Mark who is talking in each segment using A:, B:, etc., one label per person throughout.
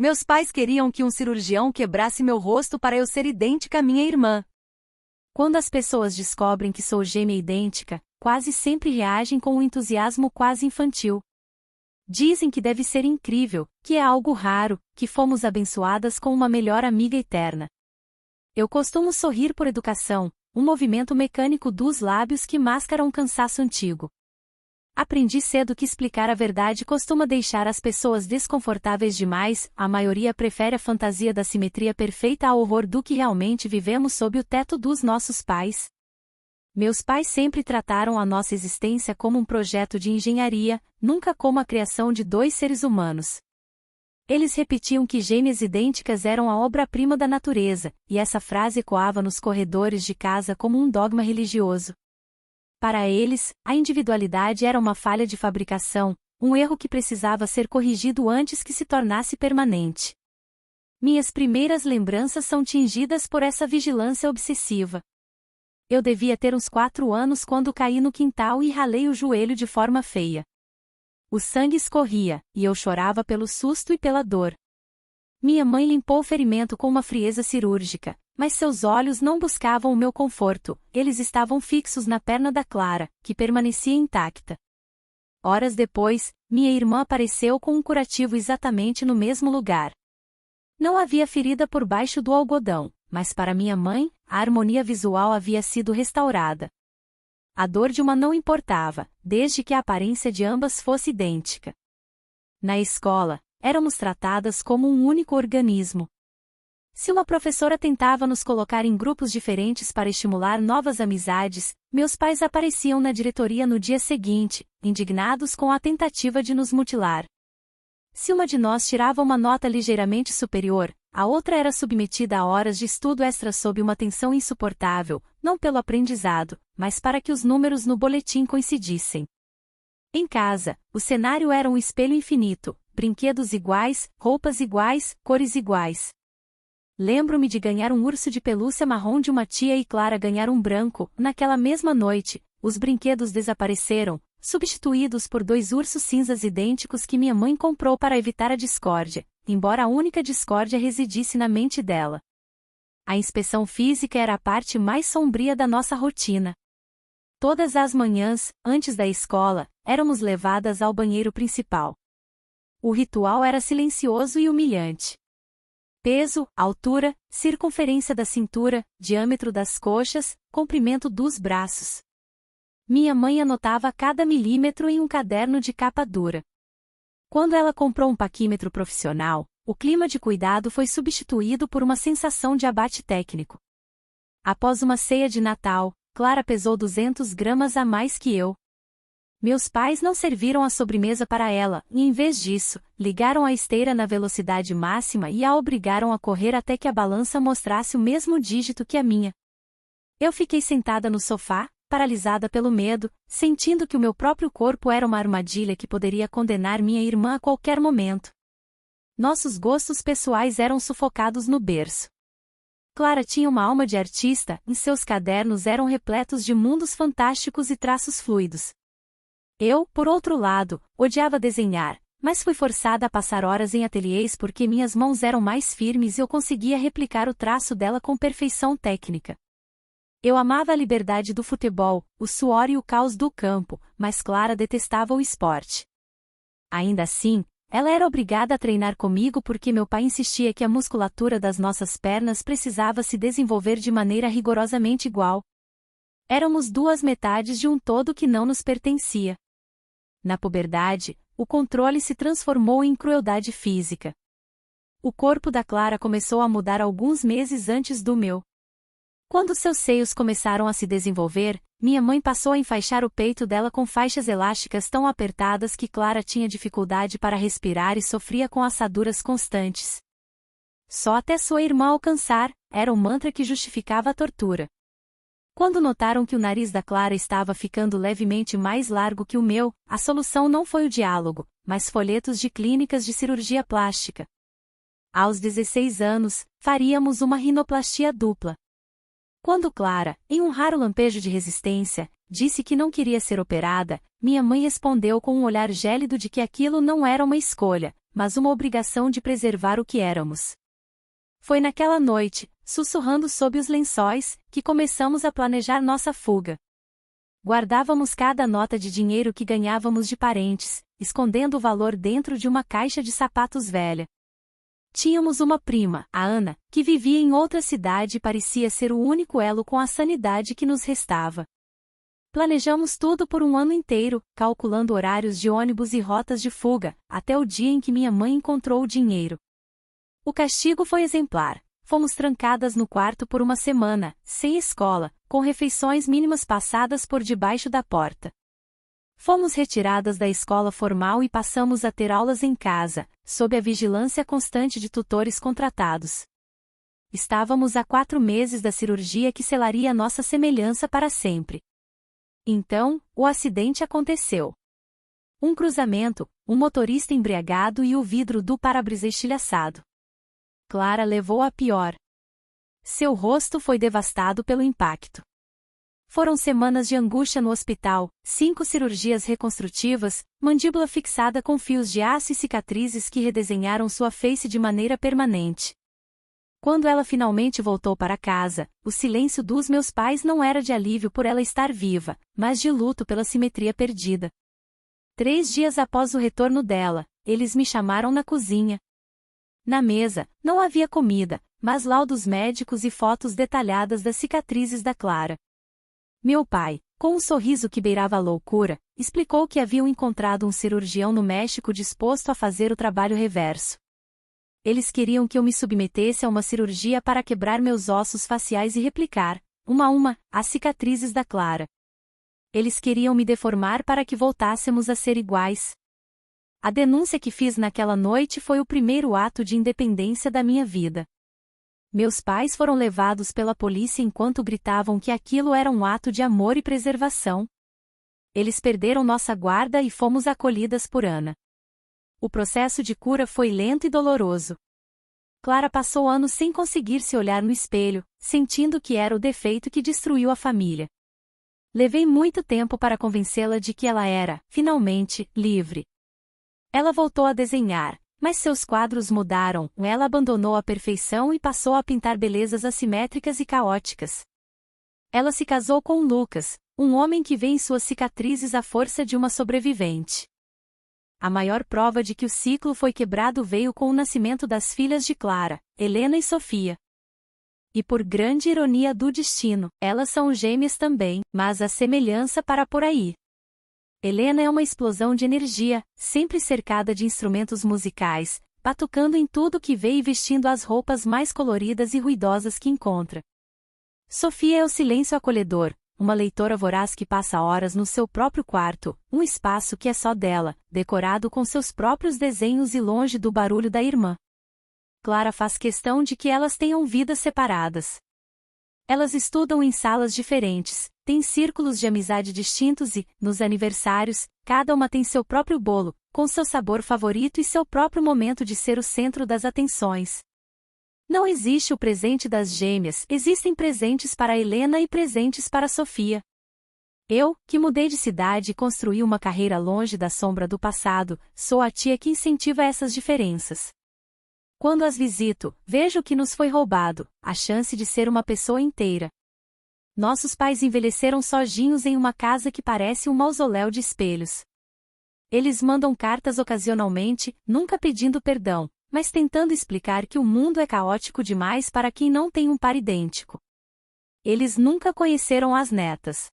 A: Meus pais queriam que um cirurgião quebrasse meu rosto para eu ser idêntica à minha irmã. Quando as pessoas descobrem que sou gêmea idêntica, quase sempre reagem com um entusiasmo quase infantil. Dizem que deve ser incrível, que é algo raro, que fomos abençoadas com uma melhor amiga eterna. Eu costumo sorrir por educação, um movimento mecânico dos lábios que mascara um cansaço antigo. Aprendi cedo que explicar a verdade costuma deixar as pessoas desconfortáveis demais, a maioria prefere a fantasia da simetria perfeita ao horror do que realmente vivemos sob o teto dos nossos pais. Meus pais sempre trataram a nossa existência como um projeto de engenharia, nunca como a criação de dois seres humanos. Eles repetiam que gêmeas idênticas eram a obra-prima da natureza, e essa frase ecoava nos corredores de casa como um dogma religioso. Para eles, a individualidade era uma falha de fabricação, um erro que precisava ser corrigido antes que se tornasse permanente. Minhas primeiras lembranças são tingidas por essa vigilância obsessiva. Eu devia ter uns 4 anos quando caí no quintal e ralei o joelho de forma feia. O sangue escorria, e eu chorava pelo susto e pela dor. Minha mãe limpou o ferimento com uma frieza cirúrgica, mas seus olhos não buscavam o meu conforto, eles estavam fixos na perna da Clara, que permanecia intacta. Horas depois, minha irmã apareceu com um curativo exatamente no mesmo lugar. Não havia ferida por baixo do algodão, mas para minha mãe, a harmonia visual havia sido restaurada. A dor de uma não importava, desde que a aparência de ambas fosse idêntica. Na escola, éramos tratadas como um único organismo. Se uma professora tentava nos colocar em grupos diferentes para estimular novas amizades, meus pais apareciam na diretoria no dia seguinte, indignados com a tentativa de nos mutilar. Se uma de nós tirava uma nota ligeiramente superior, a outra era submetida a horas de estudo extra sob uma tensão insuportável, não pelo aprendizado, mas para que os números no boletim coincidissem. Em casa, o cenário era um espelho infinito, brinquedos iguais, roupas iguais, cores iguais. Lembro-me de ganhar um urso de pelúcia marrom de uma tia e Clara ganhar um branco. Naquela mesma noite, os brinquedos desapareceram, substituídos por 2 ursos cinzas idênticos que minha mãe comprou para evitar a discórdia, embora a única discórdia residisse na mente dela. A inspeção física era a parte mais sombria da nossa rotina. Todas as manhãs, antes da escola, éramos levadas ao banheiro principal. O ritual era silencioso e humilhante. Peso, altura, circunferência da cintura, diâmetro das coxas, comprimento dos braços. Minha mãe anotava cada milímetro em um caderno de capa dura. Quando ela comprou um paquímetro profissional, o clima de cuidado foi substituído por uma sensação de abate técnico. Após uma ceia de Natal, Clara pesou 200 gramas a mais que eu. Meus pais não serviram a sobremesa para ela, e em vez disso, ligaram a esteira na velocidade máxima e a obrigaram a correr até que a balança mostrasse o mesmo dígito que a minha. Eu fiquei sentada no sofá, paralisada pelo medo, sentindo que o meu próprio corpo era uma armadilha que poderia condenar minha irmã a qualquer momento. Nossos gostos pessoais eram sufocados no berço. Clara tinha uma alma de artista, e seus cadernos eram repletos de mundos fantásticos e traços fluidos. Eu, por outro lado, odiava desenhar, mas fui forçada a passar horas em ateliês porque minhas mãos eram mais firmes e eu conseguia replicar o traço dela com perfeição técnica. Eu amava a liberdade do futebol, o suor e o caos do campo, mas Clara detestava o esporte. Ainda assim, ela era obrigada a treinar comigo porque meu pai insistia que a musculatura das nossas pernas precisava se desenvolver de maneira rigorosamente igual. Éramos 2 metades de um todo que não nos pertencia. Na puberdade, o controle se transformou em crueldade física. O corpo da Clara começou a mudar alguns meses antes do meu. Quando seus seios começaram a se desenvolver, minha mãe passou a enfaixar o peito dela com faixas elásticas tão apertadas que Clara tinha dificuldade para respirar e sofria com assaduras constantes. Só até sua irmã alcançar, era o mantra que justificava a tortura. Quando notaram que o nariz da Clara estava ficando levemente mais largo que o meu, a solução não foi o diálogo, mas folhetos de clínicas de cirurgia plástica. Aos 16 anos, faríamos uma rinoplastia dupla. Quando Clara, em um raro lampejo de resistência, disse que não queria ser operada, minha mãe respondeu com um olhar gélido de que aquilo não era uma escolha, mas uma obrigação de preservar o que éramos. Foi naquela noite, sussurrando sob os lençóis, que começamos a planejar nossa fuga. Guardávamos cada nota de dinheiro que ganhávamos de parentes, escondendo o valor dentro de uma caixa de sapatos velha. Tínhamos uma prima, a Ana, que vivia em outra cidade e parecia ser o único elo com a sanidade que nos restava. Planejamos tudo por um ano inteiro, calculando horários de ônibus e rotas de fuga, até o dia em que minha mãe encontrou o dinheiro. O castigo foi exemplar. Fomos trancadas no quarto por uma semana, sem escola, com refeições mínimas passadas por debaixo da porta. Fomos retiradas da escola formal e passamos a ter aulas em casa, sob a vigilância constante de tutores contratados. Estávamos a 4 meses da cirurgia que selaria nossa semelhança para sempre. Então, o acidente aconteceu. Um cruzamento, um motorista embriagado e o vidro do para-brisa estilhaçado. Clara levou a pior. Seu rosto foi devastado pelo impacto. Foram semanas de angústia no hospital, 5 cirurgias reconstrutivas, mandíbula fixada com fios de aço e cicatrizes que redesenharam sua face de maneira permanente. Quando ela finalmente voltou para casa, o silêncio dos meus pais não era de alívio por ela estar viva, mas de luto pela simetria perdida. 3 dias após o retorno dela, eles me chamaram na cozinha. Na mesa, não havia comida, mas laudos médicos e fotos detalhadas das cicatrizes da Clara. Meu pai, com um sorriso que beirava a loucura, explicou que haviam encontrado um cirurgião no México disposto a fazer o trabalho reverso. Eles queriam que eu me submetesse a uma cirurgia para quebrar meus ossos faciais e replicar, uma a uma, as cicatrizes da Clara. Eles queriam me deformar para que voltássemos a ser iguais. A denúncia que fiz naquela noite foi o primeiro ato de independência da minha vida. Meus pais foram levados pela polícia enquanto gritavam que aquilo era um ato de amor e preservação. Eles perderam nossa guarda e fomos acolhidas por Ana. O processo de cura foi lento e doloroso. Clara passou anos sem conseguir se olhar no espelho, sentindo que era o defeito que destruiu a família. Levei muito tempo para convencê-la de que ela era, finalmente, livre. Ela voltou a desenhar, mas seus quadros mudaram, ela abandonou a perfeição e passou a pintar belezas assimétricas e caóticas. Ela se casou com Lucas, um homem que vê em suas cicatrizes a força de uma sobrevivente. A maior prova de que o ciclo foi quebrado veio com o nascimento das filhas de Clara, Helena e Sofia. E por grande ironia do destino, elas são gêmeas também, mas a semelhança para por aí. Helena é uma explosão de energia, sempre cercada de instrumentos musicais, batucando em tudo que vê e vestindo as roupas mais coloridas e ruidosas que encontra. Sofia é o silêncio acolhedor, uma leitora voraz que passa horas no seu próprio quarto, um espaço que é só dela, decorado com seus próprios desenhos e longe do barulho da irmã. Clara faz questão de que elas tenham vidas separadas. Elas estudam em salas diferentes, têm círculos de amizade distintos e, nos aniversários, cada uma tem seu próprio bolo, com seu sabor favorito e seu próprio momento de ser o centro das atenções. Não existe o presente das gêmeas, existem presentes para Helena e presentes para Sofia. Eu, que mudei de cidade e construí uma carreira longe da sombra do passado, sou a tia que incentiva essas diferenças. Quando as visito, vejo o que nos foi roubado, a chance de ser uma pessoa inteira. Nossos pais envelheceram sozinhos em uma casa que parece um mausoléu de espelhos. Eles mandam cartas ocasionalmente, nunca pedindo perdão, mas tentando explicar que o mundo é caótico demais para quem não tem um par idêntico. Eles nunca conheceram as netas.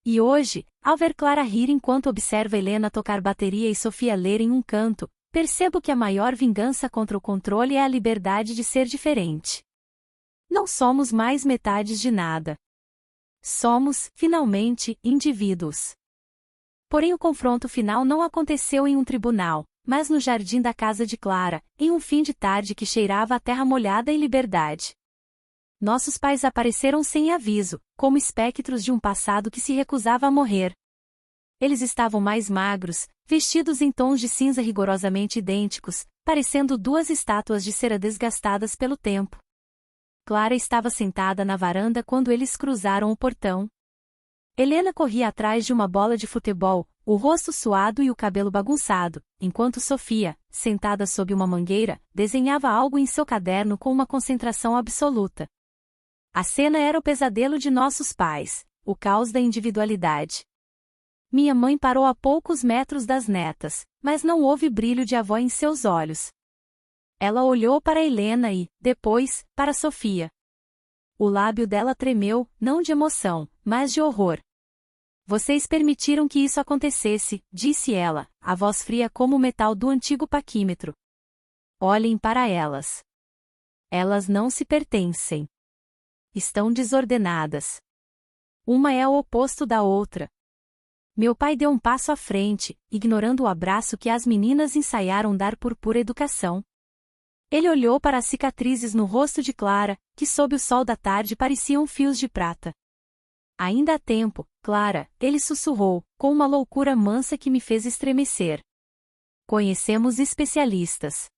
A: E hoje, ao ver Clara rir enquanto observa Helena tocar bateria e Sofia ler em um canto, percebo que a maior vingança contra o controle é a liberdade de ser diferente. Não somos mais metades de nada. Somos, finalmente, indivíduos. Porém o confronto final não aconteceu em um tribunal, mas no jardim da casa de Clara, em um fim de tarde que cheirava a terra molhada e liberdade. Nossos pais apareceram sem aviso, como espectros de um passado que se recusava a morrer. Eles estavam mais magros, vestidos em tons de cinza rigorosamente idênticos, parecendo 2 estátuas de cera desgastadas pelo tempo. Clara estava sentada na varanda quando eles cruzaram o portão. Helena corria atrás de uma bola de futebol, o rosto suado e o cabelo bagunçado, enquanto Sofia, sentada sob uma mangueira, desenhava algo em seu caderno com uma concentração absoluta. A cena era o pesadelo de nossos pais, o caos da individualidade. Minha mãe parou a poucos metros das netas, mas não houve brilho de avó em seus olhos. Ela olhou para Helena e, depois, para Sofia. O lábio dela tremeu, não de emoção, mas de horror. Vocês permitiram que isso acontecesse, disse ela, a voz fria como o metal do antigo paquímetro. Olhem para elas. Elas não se pertencem. Estão desordenadas. Uma é o oposto da outra. Meu pai deu um passo à frente, ignorando o abraço que as meninas ensaiaram dar por pura educação. Ele olhou para as cicatrizes no rosto de Clara, que sob o sol da tarde pareciam fios de prata. Ainda há tempo, Clara, ele sussurrou, com uma loucura mansa que me fez estremecer. Conhecemos especialistas.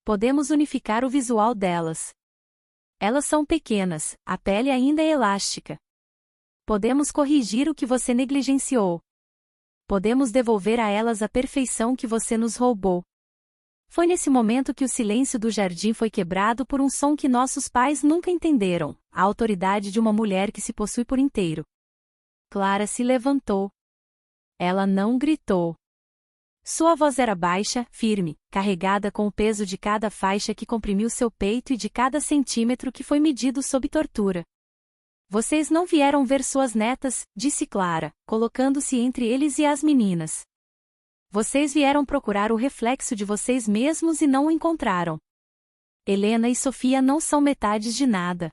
A: Podemos unificar o visual delas. Elas são pequenas, a pele ainda é elástica. Podemos corrigir o que você negligenciou. Podemos devolver a elas a perfeição que você nos roubou. Foi nesse momento que o silêncio do jardim foi quebrado por um som que nossos pais nunca entenderam, a autoridade de uma mulher que se possui por inteiro. Clara se levantou. Ela não gritou. Sua voz era baixa, firme, carregada com o peso de cada faixa que comprimiu seu peito e de cada centímetro que foi medido sob tortura. Vocês não vieram ver suas netas, disse Clara, colocando-se entre eles e as meninas. Vocês vieram procurar o reflexo de vocês mesmos e não o encontraram. Helena e Sofia não são metades de nada.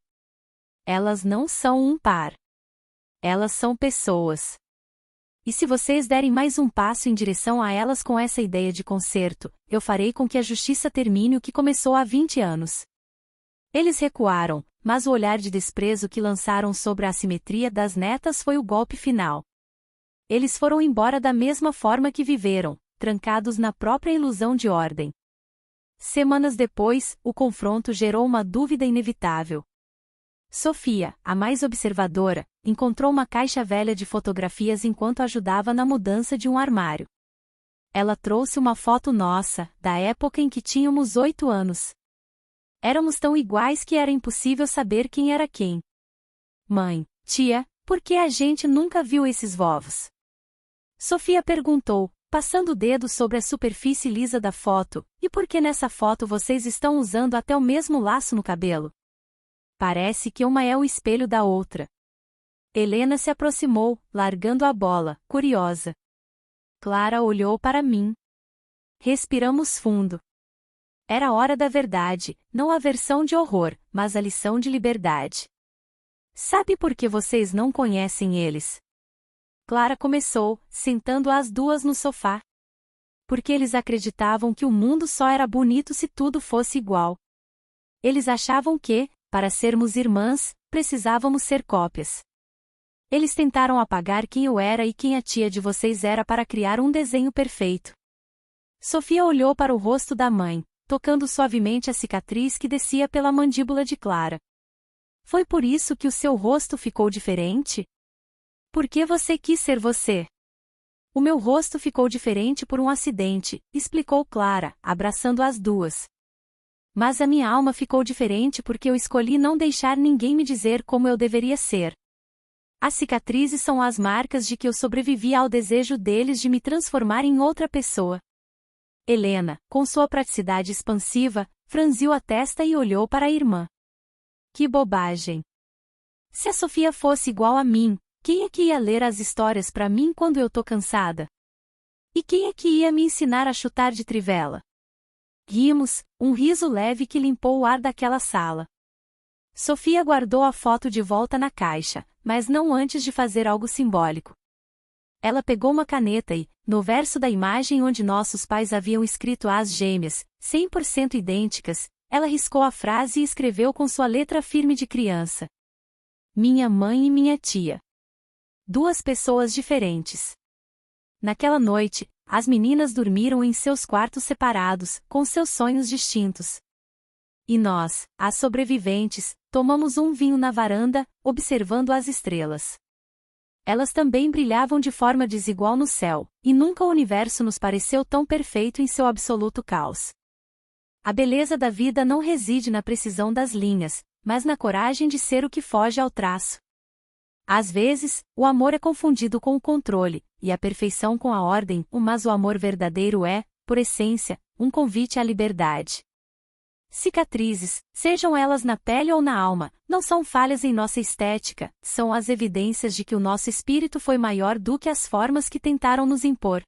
A: Elas não são um par. Elas são pessoas. E se vocês derem mais um passo em direção a elas com essa ideia de conserto, eu farei com que a justiça termine o que começou há 20 anos. Eles recuaram, mas o olhar de desprezo que lançaram sobre a assimetria das netas foi o golpe final. Eles foram embora da mesma forma que viveram, trancados na própria ilusão de ordem. Semanas depois, o confronto gerou uma dúvida inevitável. Sofia, a mais observadora, encontrou uma caixa velha de fotografias enquanto ajudava na mudança de um armário. Ela trouxe uma foto nossa, da época em que tínhamos 8 anos. Éramos tão iguais que era impossível saber quem era quem. Mãe, tia, por que a gente nunca viu esses vovos? Sofia perguntou, passando o dedo sobre a superfície lisa da foto, e por que nessa foto vocês estão usando até o mesmo laço no cabelo? Parece que uma é o espelho da outra. Helena se aproximou, largando a bola, curiosa. Clara olhou para mim. Respiramos fundo. Era a hora da verdade, não a versão de horror, mas a lição de liberdade. Sabe por que vocês não conhecem eles? Clara começou, sentando as duas no sofá. Porque eles acreditavam que o mundo só era bonito se tudo fosse igual. Eles achavam que, para sermos irmãs, precisávamos ser cópias. Eles tentaram apagar quem eu era e quem a tia de vocês era para criar um desenho perfeito. Sofia olhou para o rosto da mãe, tocando suavemente a cicatriz que descia pela mandíbula de Clara. Foi por isso que o seu rosto ficou diferente? Por que você quis ser você? O meu rosto ficou diferente por um acidente, explicou Clara, abraçando as duas. Mas a minha alma ficou diferente porque eu escolhi não deixar ninguém me dizer como eu deveria ser. As cicatrizes são as marcas de que eu sobrevivi ao desejo deles de me transformar em outra pessoa. Helena, com sua praticidade expansiva, franziu a testa e olhou para a irmã. Que bobagem! Se a Sofia fosse igual a mim, quem é que ia ler as histórias para mim quando eu tô cansada? E quem é que ia me ensinar a chutar de trivela? Rimos, um riso leve que limpou o ar daquela sala. Sofia guardou a foto de volta na caixa, mas não antes de fazer algo simbólico. Ela pegou uma caneta e, no verso da imagem onde nossos pais haviam escrito as gêmeas, 100% idênticas, ela riscou a frase e escreveu com sua letra firme de criança. Minha mãe e minha tia. Duas pessoas diferentes. Naquela noite, as meninas dormiram em seus quartos separados, com seus sonhos distintos. E nós, as sobreviventes, tomamos um vinho na varanda, observando as estrelas. Elas também brilhavam de forma desigual no céu, e nunca o universo nos pareceu tão perfeito em seu absoluto caos. A beleza da vida não reside na precisão das linhas, mas na coragem de ser o que foge ao traço. Às vezes, o amor é confundido com o controle, e a perfeição com a ordem, mas o amor verdadeiro é, por essência, um convite à liberdade. Cicatrizes, sejam elas na pele ou na alma, não são falhas em nossa estética, são as evidências de que o nosso espírito foi maior do que as formas que tentaram nos impor.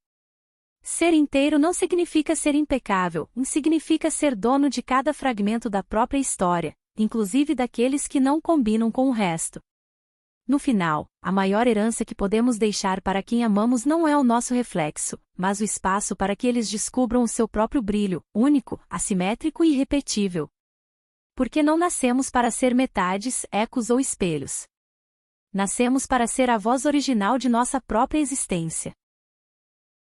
A: Ser inteiro não significa ser impecável, significa ser dono de cada fragmento da própria história, inclusive daqueles que não combinam com o resto. No final, a maior herança que podemos deixar para quem amamos não é o nosso reflexo, mas o espaço para que eles descubram o seu próprio brilho, único, assimétrico e irrepetível. Porque não nascemos para ser metades, ecos ou espelhos. Nascemos para ser a voz original de nossa própria existência.